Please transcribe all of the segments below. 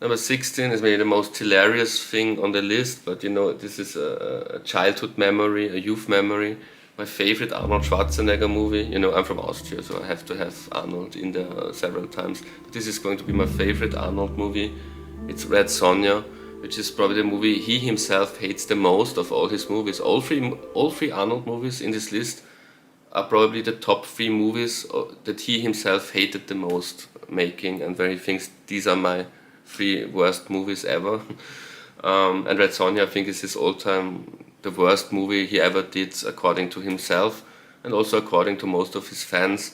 Number 16 is maybe the most hilarious thing on the list, but you know, this is a childhood memory, a youth memory. My favorite Arnold Schwarzenegger movie. You know, I'm from Austria, so I have to have Arnold in there several times. But this is going to be my favorite Arnold movie. It's Red Sonja, which is probably the movie he himself hates the most of all his movies. All three Arnold movies in this list are probably the top 3 movies that he himself hated the most making, and where he thinks these are my 3 worst movies ever. And Red Sonja, I think, is his all-time the worst movie he ever did, according to himself, and also according to most of his fans.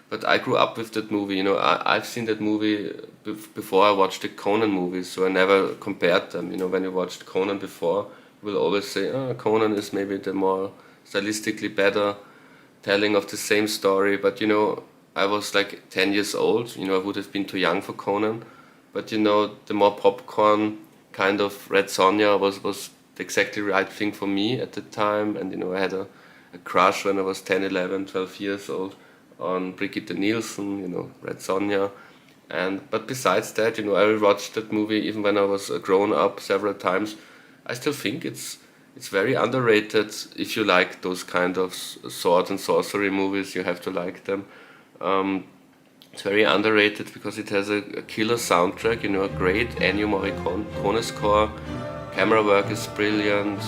But I grew up with that movie. You know, I've seen that movie before I watched the Conan movies, so I never compared them. You know, when you watched Conan before, you will always say, oh, Conan is maybe the more stylistically better telling of the same story. But you know, I was like 10 years old. You know, I would have been too young for Conan. But you know, the more popcorn kind of Red Sonja was the exactly right thing for me at the time. And you know, I had a crush when I was 10, 11, 12 years old on Brigitte Nielsen, you know, Red Sonja. But besides that, you know, I watched that movie even when I was grown up several times. I still think it's very underrated. If you like those kind of sword and sorcery movies, you have to like them. It's very underrated because it has a killer soundtrack, you know, a great Ennio Morricone score. Camera work is brilliant,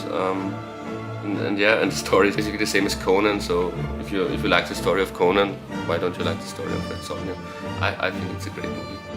and the story is basically the same as Conan. So if you like the story of Conan, why don't you like the story of Red Sonja? I think it's a great movie.